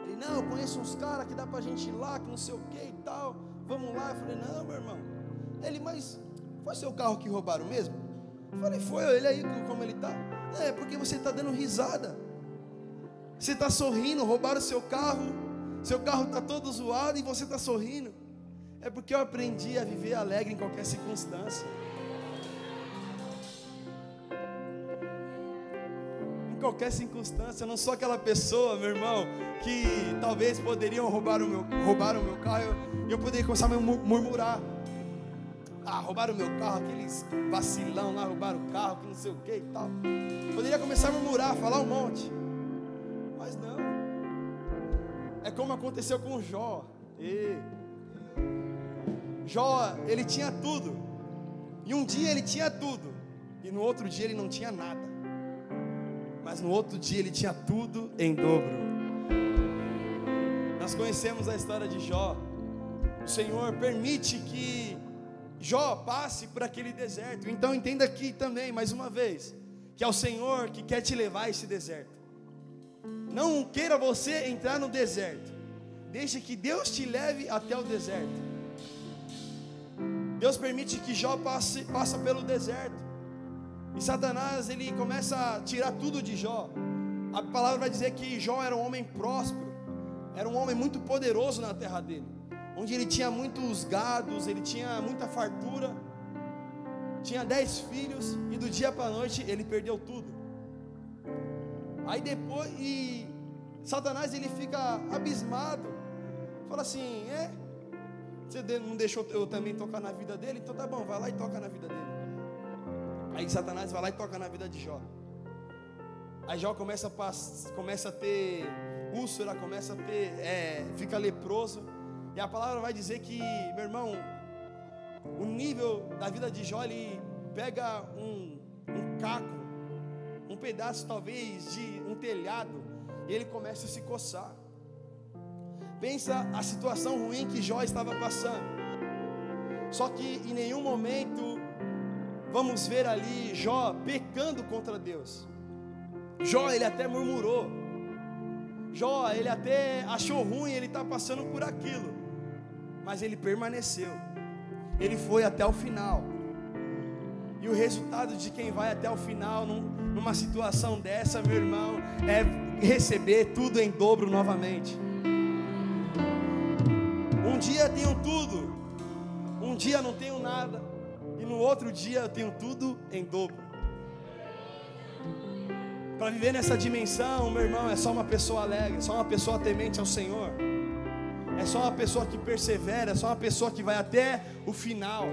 Ele: não, eu conheço uns caras que dá pra gente ir lá, que não sei o que e tal, vamos lá. Eu falei: não, meu irmão. Ele: mas foi seu carro que roubaram mesmo? Eu falei: foi. Ele aí, como ele tá? É porque você está dando risada, você está sorrindo. Roubaram seu carro está todo zoado e você está sorrindo. É porque eu aprendi a viver alegre em qualquer circunstância. Em qualquer circunstância. Eu não sou aquela pessoa, meu irmão, que talvez poderiam roubar o meu carro, eu poderia começar a murmurar: roubaram o meu carro, aqueles vacilão lá, roubaram o carro, que não sei o que e tal. Poderia começar a murmurar, falar um monte. Mas não.
É como aconteceu com Jó. Jó, ele tinha tudo. E um dia ele tinha tudo. E no outro dia ele não tinha nada. Mas no outro dia ele tinha tudo em dobro. Nós conhecemos a história de Jó. O Senhor permite que Jó passe por aquele deserto. Então entenda aqui também, mais uma vez, que é o Senhor que quer te levar a esse deserto. Não queira você entrar no deserto. Deixe que Deus te leve até o deserto. Deus permite que Jó passa pelo deserto. E Satanás, ele começa a tirar tudo de Jó. A palavra vai dizer que Jó era um homem próspero. Era um homem muito poderoso na terra dele, onde ele tinha muitos gados, ele tinha muita fartura, tinha 10 filhos, e do dia para a noite ele perdeu tudo. Aí depois, Satanás, ele fica abismado, fala assim: você não deixou eu também tocar na vida dele? Então tá bom, vai lá e toca na vida dele. Aí Satanás vai lá e toca na vida de Jó. Aí Jó começa a ter úlcera, começa a ter, fica leproso. E a palavra vai dizer que, meu irmão, o nível da vida de Jó, ele pega um caco, um pedaço talvez de um telhado, e ele começa a se coçar. Pensa a situação ruim que Jó estava passando. Só que em nenhum momento vamos ver ali Jó pecando contra Deus. Jó, ele até murmurou. Jó, ele até achou ruim ele estar passando por aquilo, mas ele permaneceu. Ele foi até o final. E o resultado de quem vai até o final numa situação dessa, meu irmão, é receber tudo em dobro novamente. Um dia eu tenho tudo, um dia não tenho nada, e no outro dia eu tenho tudo em dobro. Para viver nessa dimensão, meu irmão, é só uma pessoa alegre, é só uma pessoa temente ao Senhor, é só uma pessoa que persevera, é só uma pessoa que vai até o final.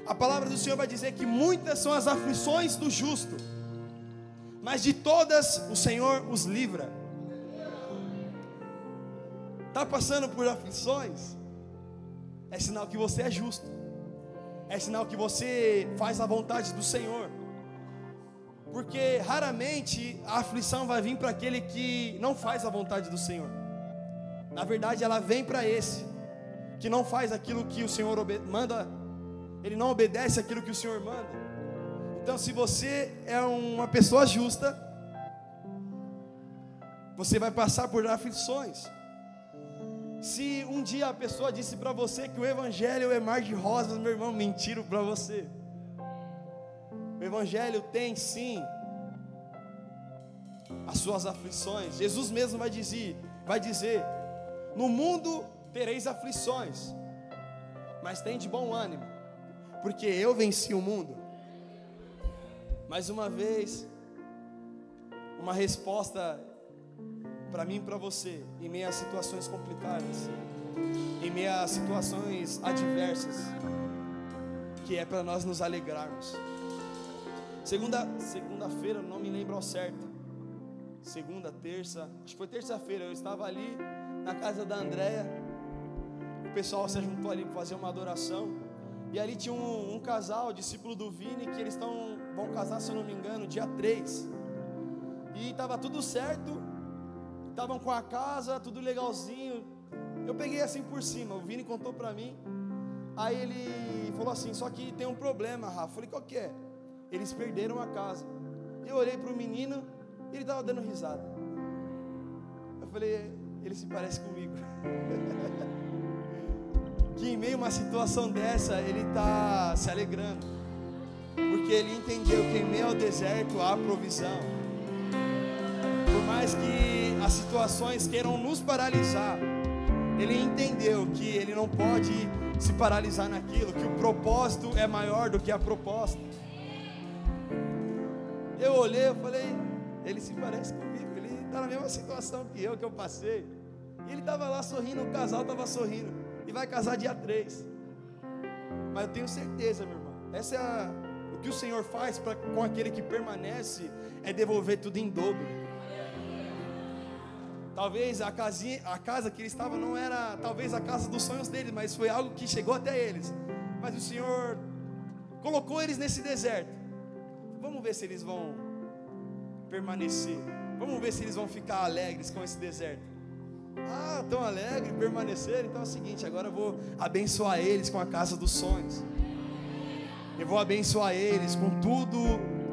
A palavra do Senhor vai dizer que muitas são as aflições do justo, mas de todas o Senhor os livra. Está passando por aflições? É sinal que você é justo, é sinal que você faz a vontade do Senhor. Porque raramente a aflição vai vir para aquele que não faz a vontade do Senhor. Na verdade, ela vem para esse que não faz aquilo que o Senhor manda. Ele não obedece aquilo que o Senhor manda. Então, se você é uma pessoa justa, você vai passar por aflições. Se um dia a pessoa disse para você que o Evangelho é mar de rosas, meu irmão, mentiram para você. O Evangelho tem sim as suas aflições. Jesus mesmo vai dizer: no mundo tereis aflições, mas tem de bom ânimo, porque eu venci o mundo. Mais uma vez, uma resposta para mim e para você, em meio a situações complicadas, em meio a situações adversas, que é para nós nos alegrarmos. Segunda-feira, não me lembro ao certo, segunda, terça, acho que foi terça-feira, eu estava ali na casa da Andréia, o pessoal se juntou ali para fazer uma adoração, e ali tinha um casal, discípulo do Vini, que eles vão casar, se eu não me engano, dia 3, e estava tudo certo, estavam com a casa, tudo legalzinho. Eu peguei assim por cima, o Vini contou para mim, aí ele falou assim: só que tem um problema, Rafa. Eu falei: qual que é? Eles perderam a casa. Eu olhei para o menino, ele estava dando risada. Eu falei: ele se parece comigo. Que em meio a uma situação dessa, ele está se alegrando, porque ele entendeu que em meio ao deserto há provisão. Por mais que as situações queiram nos paralisar, ele entendeu que ele não pode se paralisar naquilo, que o propósito é maior do que a proposta. Eu olhei, eu falei: ele se parece comigo, ele está na mesma situação que eu passei. E ele estava lá sorrindo, o casal estava sorrindo, e vai casar dia 3. Mas eu tenho certeza, meu irmão, o que o Senhor faz com aquele que permanece é devolver tudo em dobro.
Talvez a casa que ele estava não era talvez a casa dos sonhos dele, mas foi algo que chegou até eles. Mas o Senhor colocou eles nesse deserto. Vamos ver se eles vão permanecer. Vamos ver se eles vão ficar alegres com esse deserto. Ah, tão alegre, permanecer. Então é o seguinte, agora eu vou abençoar eles com a casa dos sonhos. Eu vou abençoar eles com tudo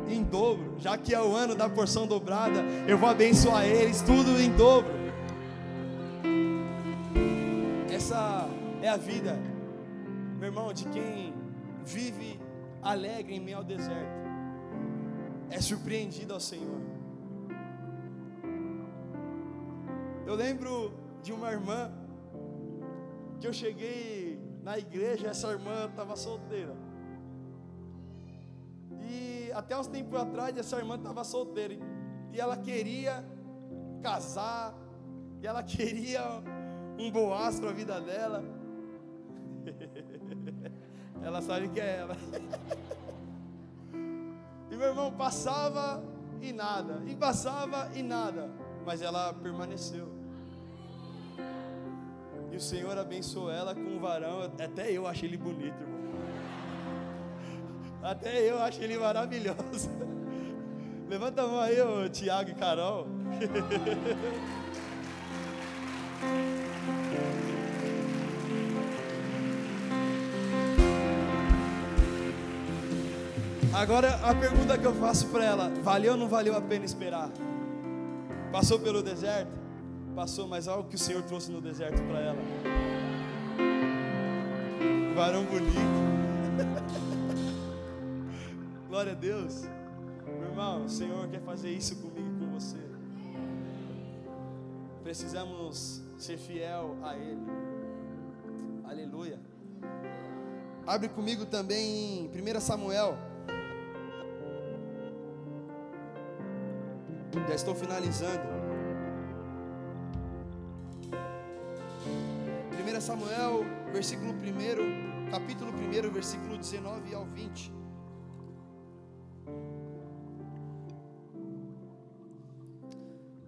em dobro. Já que é o ano da porção dobrada, eu vou abençoar eles tudo em dobro. Essa é a vida, meu irmão, de quem vive alegre em meio ao deserto. É surpreendido ao Senhor. Eu lembro de uma irmã que eu cheguei na igreja, essa irmã estava solteira. E até uns tempos atrás essa irmã estava solteira. E ela queria casar. E ela queria um Boaz para a vida dela. Ela sabe que é ela. E meu irmão passava e nada. E passava e nada. Mas ela permaneceu. E o Senhor abençoou ela com um varão. Até eu achei ele bonito, irmão. Até eu achei ele maravilhoso. Levanta a mão aí, ô Tiago e Carol. Agora a pergunta que eu faço para ela: valeu ou não valeu a pena esperar? Passou pelo deserto? Passou, mas olha o que o Senhor trouxe no deserto para ela. Um varão bonito. Glória a Deus. Meu irmão, o Senhor quer fazer isso comigo e com você. Precisamos ser fiel a Ele. Aleluia. Abre comigo também em 1 Samuel. Já estou finalizando. 1 Samuel, versículo 1, capítulo 1, versículo 19 ao 20.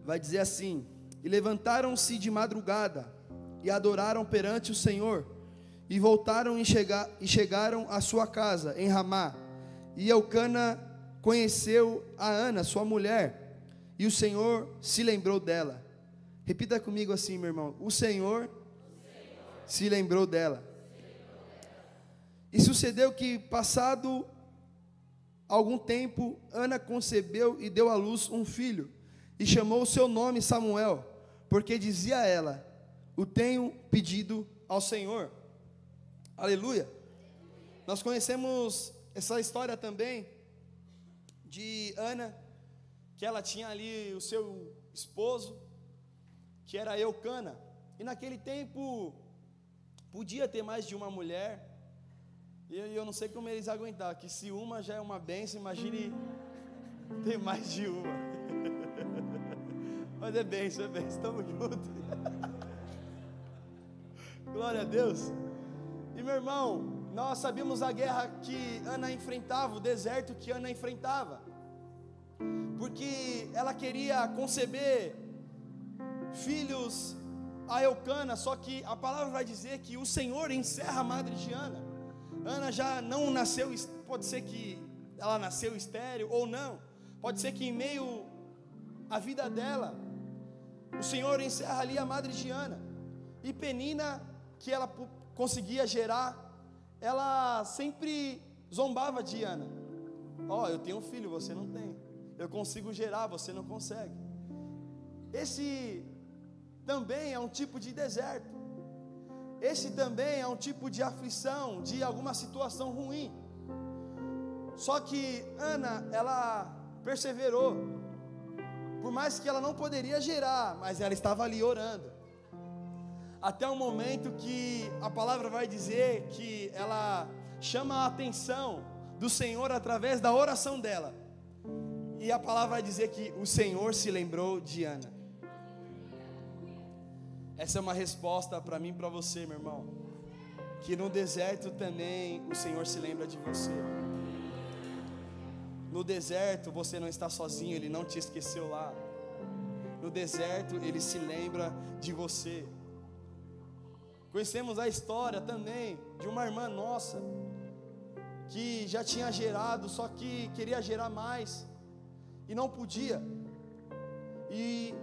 Vai dizer assim: e levantaram-se de madrugada, e adoraram perante o Senhor, e voltaram e chegaram à sua casa, em Ramá. E Elcana conheceu a Ana, sua mulher, e o Senhor se lembrou dela. Repita comigo assim, meu irmão: o Senhor se lembrou dela. E sucedeu que, passado algum tempo, Ana concebeu e deu à luz um filho, e chamou o seu nome Samuel, porque dizia ela: o tenho pedido ao Senhor. Aleluia. Nós conhecemos essa história também de Ana, que ela tinha ali o seu esposo, que era Eucana. E naquele tempo podia ter mais de uma mulher. E eu não sei como eles aguentaram, que se uma já é uma bênção, imagine ter mais de uma. Mas é bênção, estamos juntos. Glória a Deus. E meu irmão, nós sabíamos a guerra que Ana enfrentava, o deserto que Ana enfrentava, porque ela queria conceber filhos a Eucana, só que a palavra vai dizer que o Senhor encerra a madre de Ana. Ana já não nasceu, pode ser que ela nasceu estéril ou não, pode ser que em meio à vida dela, o Senhor encerra ali a madre de Ana. E Penina, que ela conseguia gerar, ela sempre zombava de Ana. Ó, eu tenho um filho, você não tem. Eu consigo gerar, você não consegue. Esse também é um tipo de deserto. Esse também é um tipo de aflição, de alguma situação ruim. Só que Ana, ela perseverou. Por mais que ela não poderia gerar, mas ela estava ali orando. Até o momento que a palavra vai dizer que ela chama a atenção do Senhor através da oração dela. E a palavra vai dizer que o Senhor se lembrou de Ana. Essa é uma resposta para mim e para você, meu irmão. Que no deserto também o Senhor se lembra de você. No deserto você não está sozinho, Ele não te esqueceu lá.
no deserto Ele se lembra de você. Conhecemos a história também de uma irmã nossa que já tinha gerado, só que queria gerar mais e não podia, e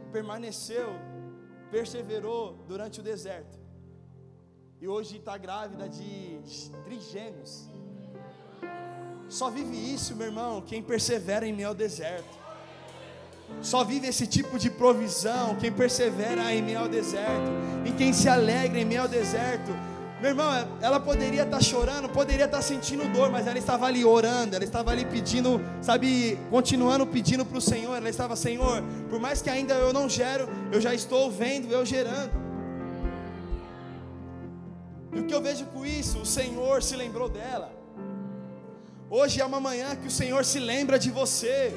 perseverou durante o deserto, e hoje está grávida de trigêmeos. Só vive isso, meu irmão, quem persevera em meio ao deserto. Só vive esse tipo de provisão quem persevera em meio ao deserto, e quem se alegra em meio ao deserto. Meu irmão, ela poderia estar chorando, poderia estar sentindo dor, mas ela estava ali orando, ela estava ali pedindo, sabe, continuando pedindo para o Senhor. Ela estava: Senhor, por mais que ainda eu não gero, eu já estou vendo eu gerando. E o que eu vejo com isso? O Senhor se lembrou dela. Hoje é uma manhã que o Senhor se lembra de você.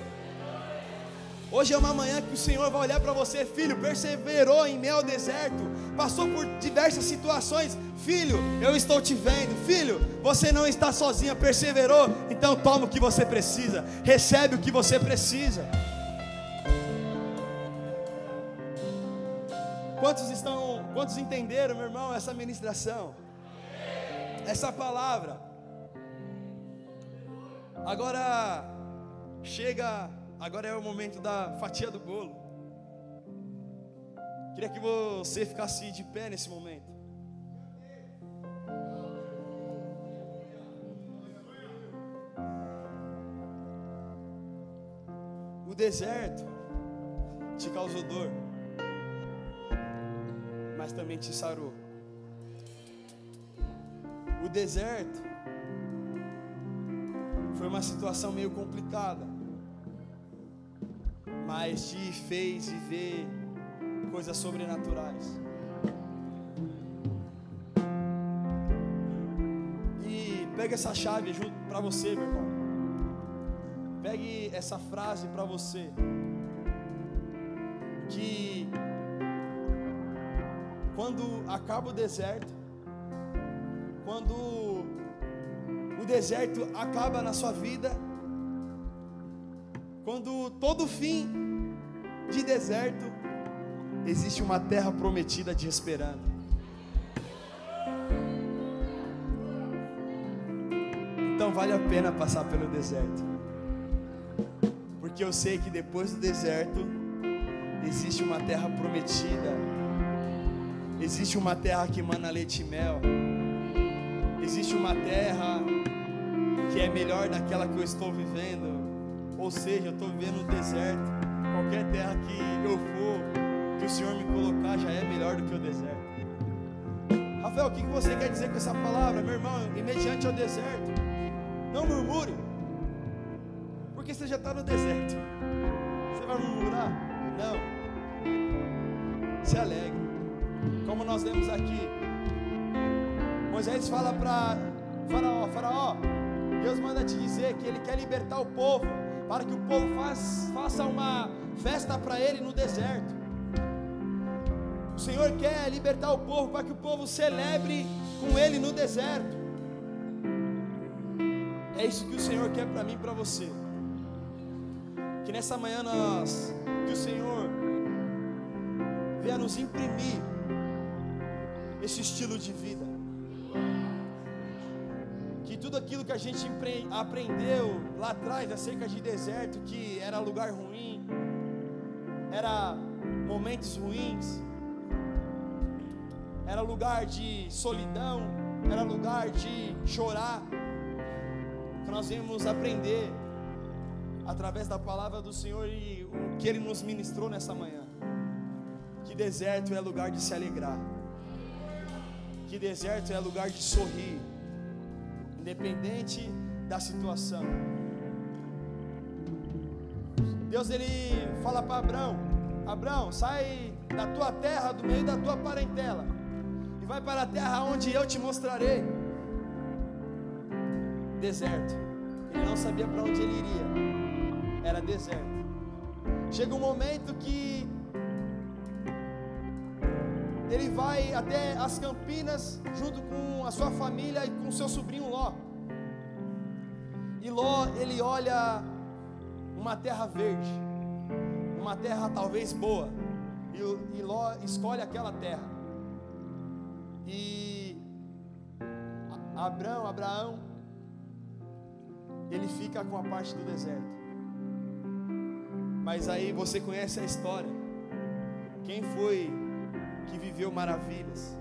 Hoje é uma manhã que o Senhor vai olhar para você: filho, perseverou em meio ao deserto, passou por diversas situações, filho, eu estou te vendo, filho, você não está sozinha, perseverou, então toma o que você precisa, recebe o que você precisa. Quantos entenderam, meu irmão, essa ministração, essa palavra? Agora é o momento da fatia do bolo. Queria que você ficasse de pé nesse momento. O deserto te causou dor, mas também te sarou. O deserto foi uma situação meio complicada, mas te fez viver coisas sobrenaturais. E pega essa chave junto para você, meu irmão. Pegue essa frase para você, que quando acaba o deserto, quando o deserto acaba na sua vida, quando todo fim de deserto, existe uma terra prometida te esperando. Então vale a pena passar pelo deserto, porque eu sei que depois do deserto existe uma terra prometida, existe uma terra que emana leite e mel, existe uma terra que é melhor daquela que eu estou vivendo. Ou seja, eu estou vivendo no deserto. Qualquer terra que eu for, que o Senhor me colocar, já é melhor do que o deserto. Rafael, o que você quer dizer com essa palavra? Meu irmão, e mediante ao deserto, não murmure, porque você já está no deserto. Você vai murmurar? Não. Se alegre. Como nós lemos aqui, Moisés fala para Faraó: Faraó, Deus manda te dizer que Ele quer libertar o povo, para que o povo faça uma festa para Ele no deserto. O Senhor quer libertar o povo para que o povo celebre com Ele no deserto. É isso que o Senhor quer para mim e para você. Que nessa manhã que o Senhor venha nos imprimir esse estilo de vida. Que tudo aquilo que a gente aprendeu lá atrás acerca de deserto, que era lugar ruim, era momentos ruins, era lugar de solidão, era lugar de chorar, que nós viemos aprender através da palavra do Senhor e o que Ele nos ministrou nessa manhã. Que deserto é lugar de se alegrar, que deserto é lugar de sorrir, independente da situação. Deus, Ele fala para Abrão: Abrão, sai da tua terra, do meio da tua parentela, e vai para a terra onde eu te mostrarei. Deserto. Ele não sabia para onde ele iria, era deserto. Chega um momento que ele vai até as Campinas, junto com a sua família e com seu sobrinho Ló. E Ló, ele olha uma terra verde, uma terra talvez boa, e Ló escolhe aquela terra. E Abraão, ele fica com a parte do deserto. Mas aí você conhece a história. Quem foi que viveu maravilhas?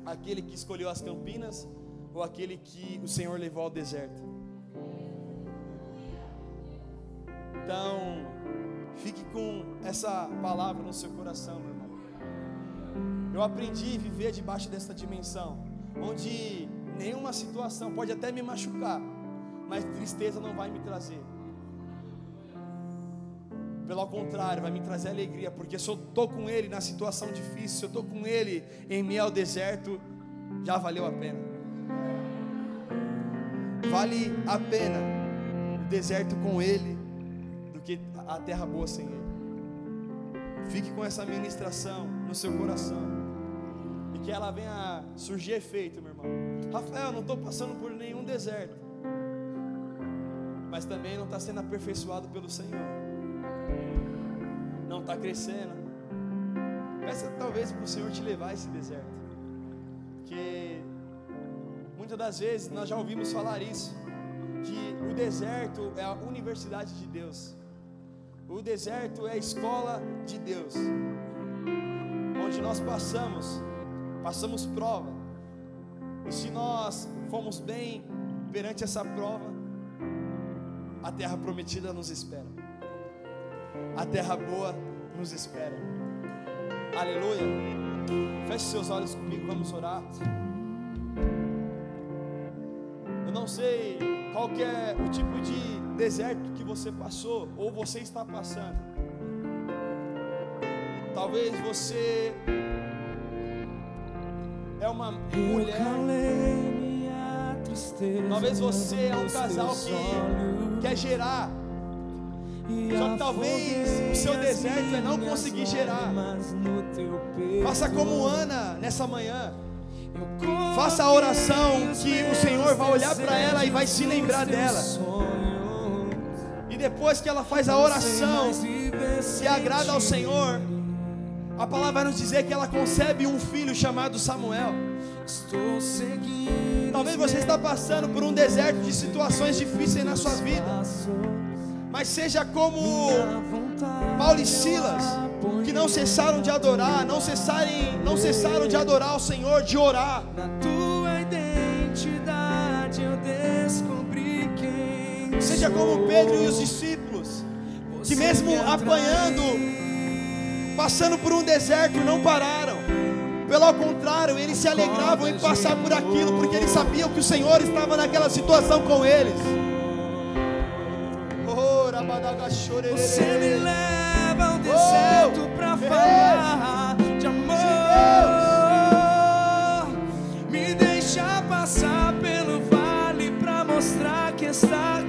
Aquele que escolheu as campinas ou aquele que o Senhor levou ao deserto? Então, fique com essa palavra no seu coração, meu irmão. Eu aprendi a viver debaixo dessa dimensão, onde nenhuma situação pode até me machucar, mas tristeza não vai me trazer. Pelo contrário, vai me trazer alegria, porque se eu estou com Ele na situação difícil, se eu estou com Ele em meio ao deserto, já valeu a pena. Vale a pena o deserto com Ele do que a terra boa sem Ele. Fique com essa ministração no seu coração e que ela venha surgir efeito, meu irmão. Rafael, não estou passando por nenhum deserto, mas também não está sendo aperfeiçoado pelo Senhor. Não está crescendo. Peça talvez para o Senhor te levar a esse deserto, porque muitas das vezes nós já ouvimos falar isso, que o deserto é a universidade de Deus. O deserto é a escola de Deus, onde nós passamos prova, e se nós formos bem perante essa prova, a terra prometida nos espera. A terra boa nos espera. Aleluia. Feche seus olhos comigo, vamos orar. Eu não sei qual que é o tipo de deserto que você passou ou você está passando. Talvez você é uma mulher, talvez você é um casal que quer gerar, só que talvez o seu deserto é não conseguir gerar. Faça como Ana nessa manhã. Faça a oração que o Senhor vai olhar para ela e vai se lembrar dela. E depois que ela faz a oração que agrada ao Senhor, a palavra vai nos dizer que ela concebe um filho chamado Samuel. Talvez você está passando por um deserto de situações difíceis na sua vida, mas seja como Paulo e Silas, que não cessaram de adorar, não cessaram de adorar o Senhor, de orar.
Na tua identidade eu descobri quem
Seja como Pedro e os discípulos, que mesmo apanhando, passando por um deserto, não pararam. Pelo contrário, eles se alegravam em passar por aquilo, porque eles sabiam que o Senhor estava naquela situação com eles.
Você me leva ao deserto pra falar de amor. Me deixa passar pelo vale pra mostrar que está